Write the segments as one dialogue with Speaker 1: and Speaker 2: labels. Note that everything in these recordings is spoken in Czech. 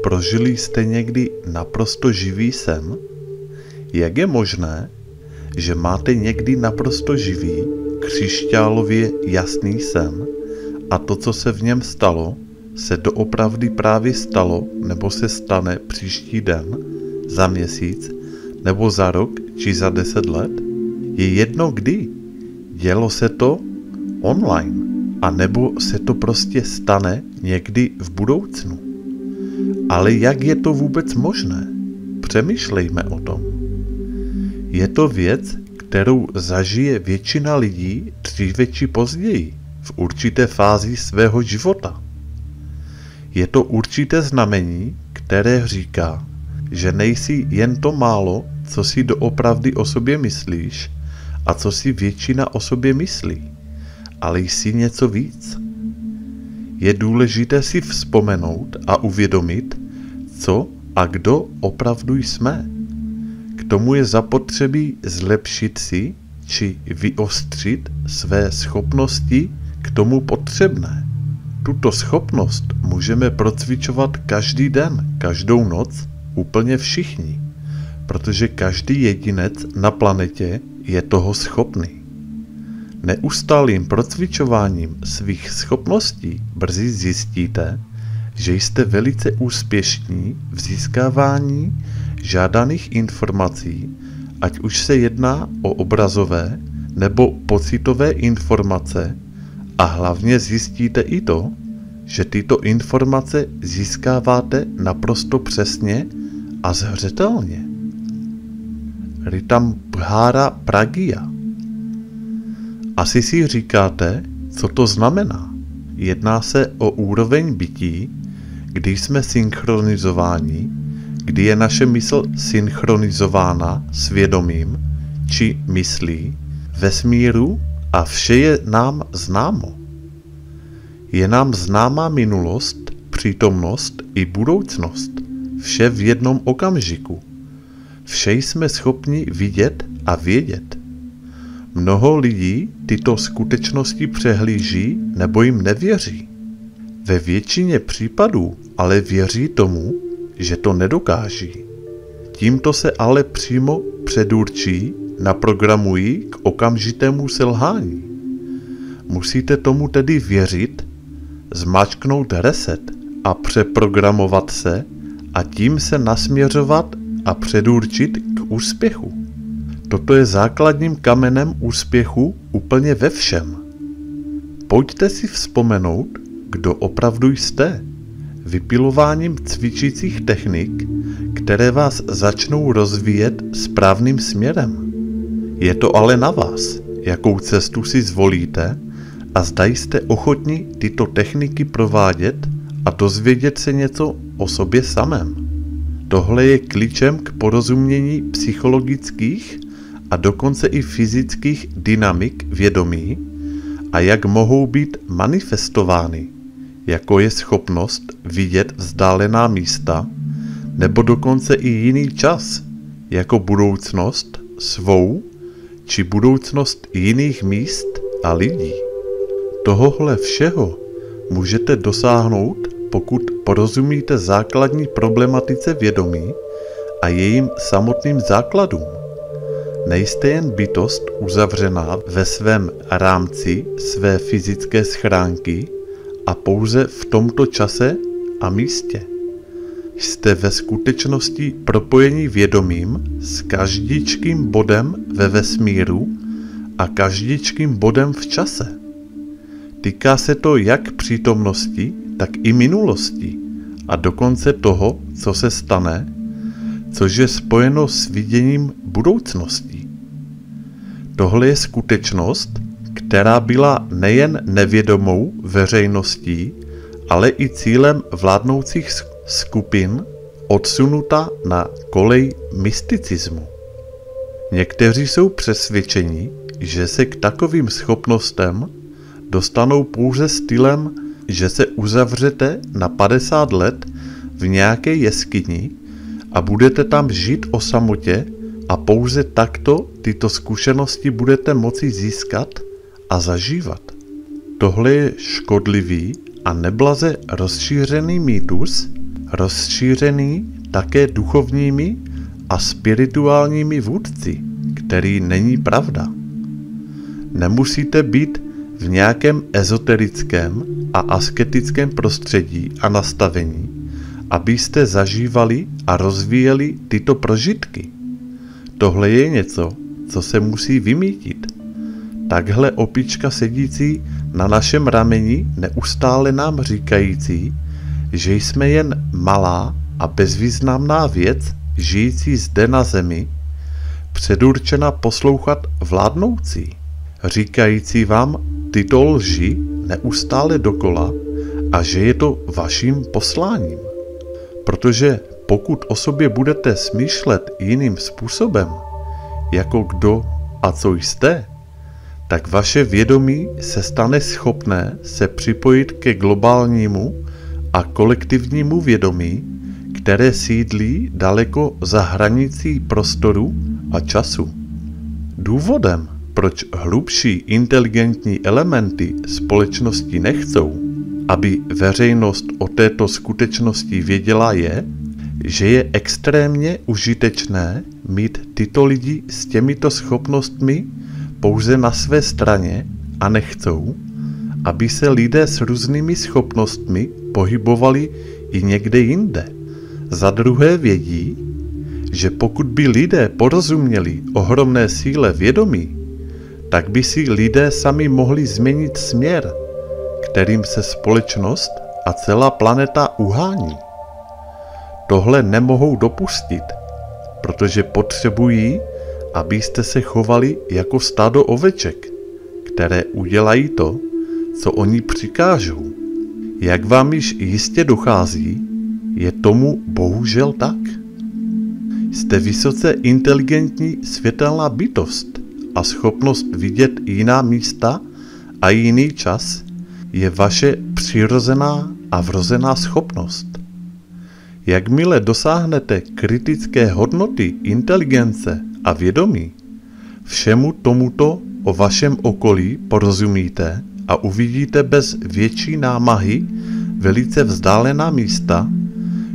Speaker 1: prožili jste někdy naprosto živý sen? Jak je možné, že máte někdy naprosto živý, křišťálově jasný sen a to, co se v něm stalo, se doopravdy právě stalo nebo se stane příští den, za měsíc, nebo za rok či za 10 let? Je jedno kdy. Dělo se to online, a nebo se to prostě stane někdy v budoucnu. Ale jak je to vůbec možné? Přemýšlejme o tom. Je to věc, kterou zažije většina lidí dříve či později, v určité fázi svého života. Je to určité znamení, které říká, že nejsi jen to málo, co si doopravdy o sobě myslíš a co si většina o sobě myslí, ale jsi něco víc. Je důležité si vzpomenout a uvědomit, co a kdo opravdu jsme. K tomu je zapotřebí zlepšit si či vyostřit své schopnosti k tomu potřebné. Tuto schopnost můžeme procvičovat každý den, každou noc, úplně všichni, protože každý jedinec na planetě je toho schopný. Neustálým procvičováním svých schopností brzy zjistíte, že jste velice úspěšní v získávání žádaných informací, ať už se jedná o obrazové nebo pocitové informace, a hlavně zjistíte i to, že tyto informace získáváte naprosto přesně a zřetelně. Ritambhara Pragya. Asi si říkáte, co to znamená. Jedná se o úroveň bytí, kdy jsme synchronizováni, kdy je naše mysl synchronizována s vědomím či myslí, vesmíru a vše je nám známo. Je nám známá minulost, přítomnost i budoucnost, vše v jednom okamžiku. Vše jsme schopni vidět a vědět. Mnoho lidí tyto skutečnosti přehlíží nebo jim nevěří. Ve většině případů ale věří tomu, že to nedokáží. Tímto se ale přímo předurčí, naprogramují k okamžitému selhání. Musíte tomu tedy věřit, zmáčknout reset a přeprogramovat se a tím se nasměřovat a předurčit k úspěchu. Toto je základním kamenem úspěchu úplně ve všem. Pojďte si vzpomenout, kdo opravdu jste, vypilováním cvičících technik, které vás začnou rozvíjet správným směrem. Je to ale na vás, jakou cestu si zvolíte a zda jste ochotni tyto techniky provádět a dozvědět se něco o sobě samém. Tohle je klíčem k porozumění psychologických a dokonce i fyzických dynamik vědomí a jak mohou být manifestovány, jako je schopnost vidět vzdálená místa nebo dokonce i jiný čas, jako budoucnost svou či budoucnost jiných míst a lidí. Tohohle všeho můžete dosáhnout, pokud porozumíte základní problematice vědomí a jejím samotným základům. Nejste jen bytost uzavřená ve svém rámci své fyzické schránky a pouze v tomto čase a místě. Jste ve skutečnosti propojení vědomím s každičkým bodem ve vesmíru a každičkým bodem v čase. Týká se to jak přítomnosti, tak i minulosti a dokonce toho, co se stane, což je spojeno s viděním budoucnosti. Tohle je skutečnost, která byla nejen nevědomou veřejností, ale i cílem vládnoucích skupin odsunuta na kolej mysticismu. Někteří jsou přesvědčeni, že se k takovým schopnostem dostanou pouze stylem, že se uzavřete na 50 let v nějaké jeskyni a budete tam žít o samotě a pouze takto tyto zkušenosti budete moci získat a zažívat. Tohle je škodlivý a neblaze rozšířený mýtus, rozšířený také duchovními a spirituálními vůdci, který není pravda. Nemusíte být v nějakém ezoterickém a asketickém prostředí a nastavení, abyste zažívali a rozvíjeli tyto prožitky. Tohle je něco, co se musí vymýtit. Takhle opička sedící na našem rameni, neustále nám říkající, že jsme jen malá a bezvýznamná věc, žijící zde na zemi, předurčena poslouchat vládnoucí, říkající vám tyto lži neustále dokola a že je to vaším posláním. Protože pokud o sobě budete smýšlet jiným způsobem, jako kdo a co jste, tak vaše vědomí se stane schopné se připojit ke globálnímu a kolektivnímu vědomí, které sídlí daleko za hranicí prostoru a času. Důvodem, proč hlubší inteligentní elementy společnosti nechcou, aby veřejnost o této skutečnosti věděla, je, že je extrémně užitečné mít tyto lidi s těmito schopnostmi pouze na své straně a nechcou, aby se lidé s různými schopnostmi pohybovali i někde jinde. Za druhé vědí, že pokud by lidé porozuměli ohromné síle vědomí, tak by si lidé sami mohli změnit směr, kterým se společnost a celá planeta uhání. Tohle nemohou dopustit, protože potřebují, abyste se chovali jako stádo oveček, které udělají to, co oni přikážou. Jak vám již jistě dochází, je tomu bohužel tak. Jste vysoce inteligentní světelná bytost a schopnost vidět jiná místa a jiný čas je vaše přirozená a vrozená schopnost. Jakmile dosáhnete kritické hodnoty inteligence a vědomí, všemu tomuto o vašem okolí porozumíte a uvidíte bez větší námahy velice vzdálená místa,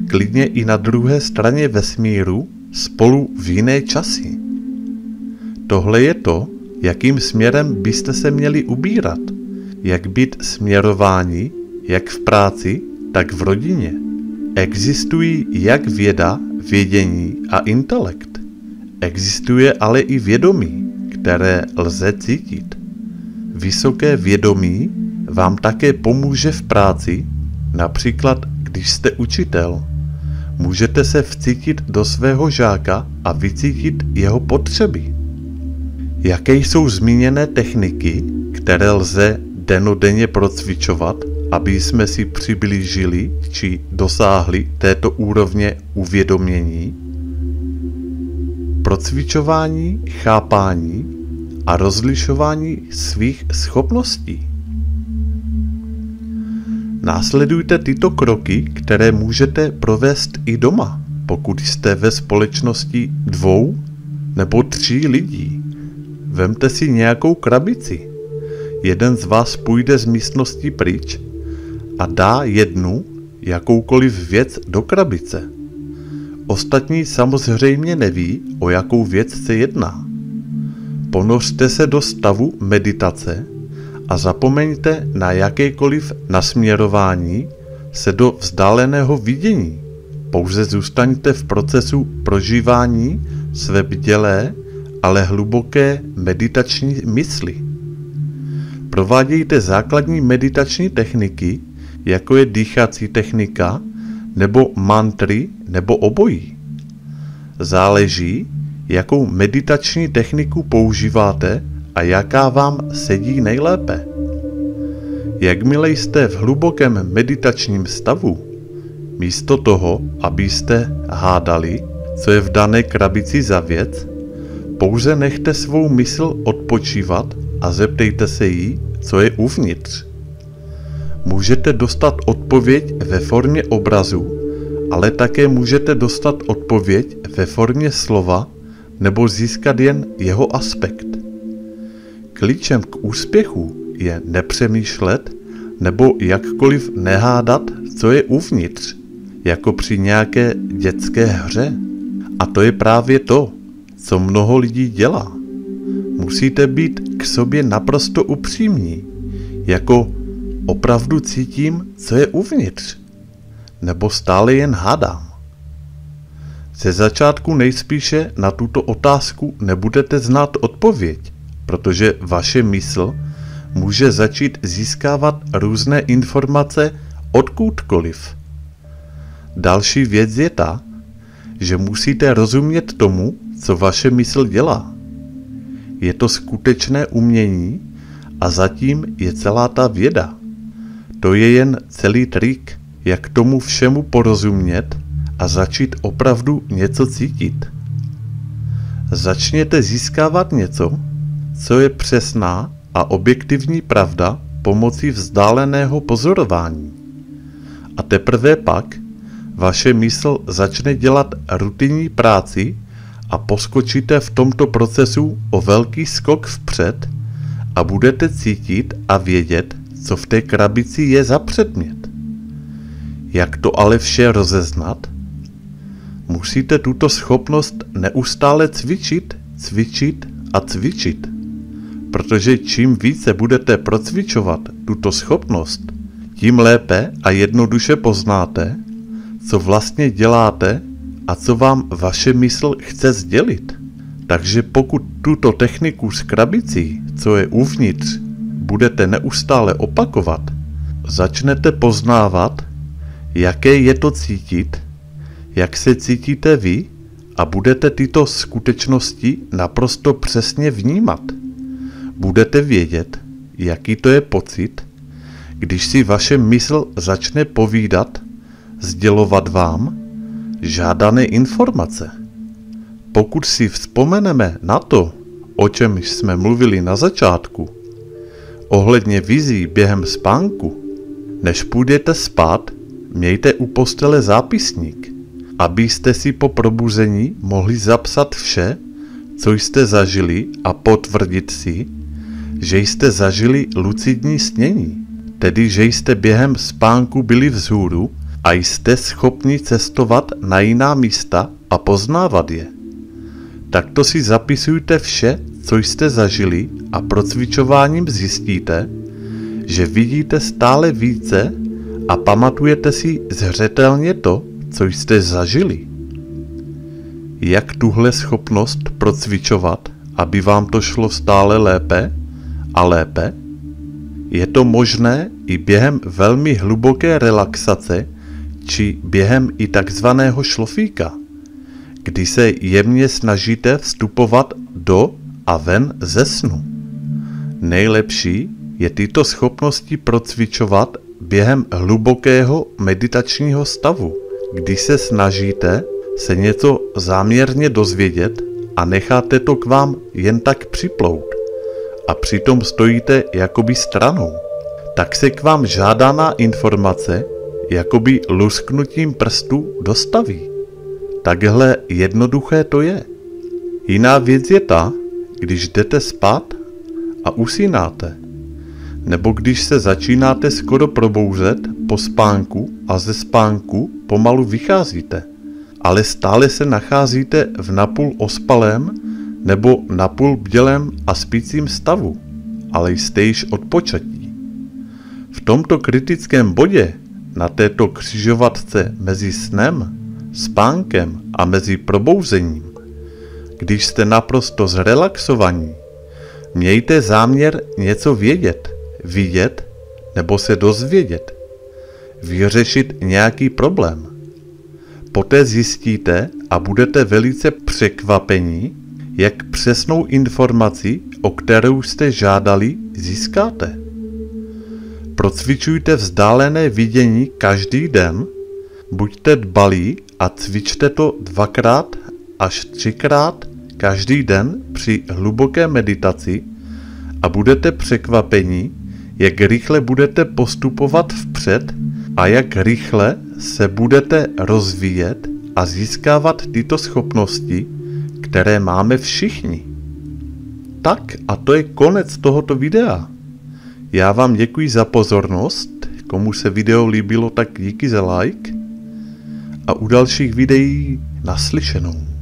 Speaker 1: klidně i na druhé straně vesmíru, spolu v jiné časy. Tohle je to, jakým směrem byste se měli ubírat, jak být směrováni, jak v práci, tak v rodině. Existují jak věda, vědění a intelekt. Existuje ale i vědomí, které lze cítit. Vysoké vědomí vám také pomůže v práci, například když jste učitel. Můžete se vcítit do svého žáka a vycítit jeho potřeby. Jaké jsou zmíněné techniky, které lze dennodenně procvičovat, aby jsme si přiblížili či dosáhli této úrovně uvědomění? Procvičování, chápání a rozlišování svých schopností. Následujte tyto kroky, které můžete provést i doma, pokud jste ve společnosti 2 nebo 3 lidí. Vemte si nějakou krabici. Jeden z vás půjde z místnosti pryč a dá jednu jakoukoliv věc do krabice. Ostatní samozřejmě neví, o jakou věc se jedná. Ponořte se do stavu meditace a zapomeňte na jakékoliv nasměrování se do vzdáleného vidění. Pouze zůstaňte v procesu prožívání své bdělé, ale hluboké meditační mysli. Provádějte základní meditační techniky, jako je dýchací technika, nebo mantry, nebo obojí. Záleží, jakou meditační techniku používáte a jaká vám sedí nejlépe. Jakmile jste v hlubokém meditačním stavu, místo toho, abyste hádali, co je v dané krabici za věc, pouze nechte svou mysl odpočívat a zeptejte se jí, co je uvnitř. Můžete dostat odpověď ve formě obrazu, ale také můžete dostat odpověď ve formě slova nebo získat jen jeho aspekt. Klíčem k úspěchu je nepřemýšlet nebo jakkoliv nehádat, co je uvnitř. jako při nějaké dětské hře. A to je právě to, co mnoho lidí dělá. Musíte být k sobě naprosto upřímní, jako opravdu cítím, co je uvnitř, nebo stále jen hádám. Ze začátku nejspíše na tuto otázku nebudete znát odpověď, protože vaše mysl může začít získávat různé informace odkudkoliv. Další věc je ta, že musíte rozumět tomu, co vaše mysl dělá. Je to skutečné umění a zatím je celá ta věda. To je jen celý trik, jak tomu všemu porozumět a začít opravdu něco cítit. Začněte získávat něco, co je přesná a objektivní pravda pomocí vzdáleného pozorování. A teprve pak vaše mysl začne dělat rutinní práci a poskočíte v tomto procesu o velký skok vpřed a budete cítit a vědět, co v té krabici je za předmět. Jak to ale vše rozeznat? Musíte tuto schopnost neustále cvičit, cvičit a cvičit. Protože čím více budete procvičovat tuto schopnost, tím lépe a jednoduše poznáte, co vlastně děláte a co vám vaše mysl chce sdělit. Takže pokud tuto techniku s krabicí, co je uvnitř, budete neustále opakovat, začnete poznávat, jaké je to cítit, jak se cítíte vy a budete tyto skutečnosti naprosto přesně vnímat. Budete vědět, jaký to je pocit, když si vaše mysl začne povídat, sdělovat vám žádané informace. Pokud si vzpomeneme na to, o čem jsme mluvili na začátku, ohledně vizí během spánku, než půjdete spát, mějte u postele zápisník, abyste si po probuzení mohli zapsat vše, co jste zažili a potvrdit si, že jste zažili lucidní snění, tedy že jste během spánku byli vzhůru a jste schopni cestovat na jiná místa a poznávat je. Takto si zapisujte vše, co jste zažili a procvičováním zjistíte, že vidíte stále více a pamatujete si zřetelně to, co jste zažili. Jak tuhle schopnost procvičovat, aby vám to šlo stále lépe a lépe? Je to možné i během velmi hluboké relaxace či během i takzvaného šlofíka, kdy se jemně snažíte vstupovat do a ven ze snu. Nejlepší je tyto schopnosti procvičovat během hlubokého meditačního stavu, kdy se snažíte se něco záměrně dozvědět a necháte to k vám jen tak připlout a přitom stojíte jakoby stranou. Tak se k vám žádaná informace jakoby lusknutím prstu dostaví. Takhle jednoduché to je. Jiná věc je ta, když jdete spát a usínáte, nebo když se začínáte skoro probouzet po spánku a ze spánku pomalu vycházíte, ale stále se nacházíte v napůl ospalém nebo napůl bdělém a spícím stavu, ale jste již odpočatí. V tomto kritickém bodě, na této křižovatce mezi snem, spánkem a mezi probouzením, když jste naprosto zrelaxovaní, mějte záměr něco vědět, vidět nebo se dozvědět, vyřešit nějaký problém. Poté zjistíte a budete velice překvapení, jak přesnou informaci, o kterou jste žádali, získáte. Procvičujte vzdálené vidění každý den, buďte dbalí a cvičte to 2x až 3x každý den při hluboké meditaci a budete překvapení, jak rychle budete postupovat vpřed a jak rychle se budete rozvíjet a získávat tyto schopnosti, které máme všichni. Tak a to je konec tohoto videa. Já vám děkuji za pozornost, komu se video líbilo, tak díky za like. a u dalších videí naslyšenou.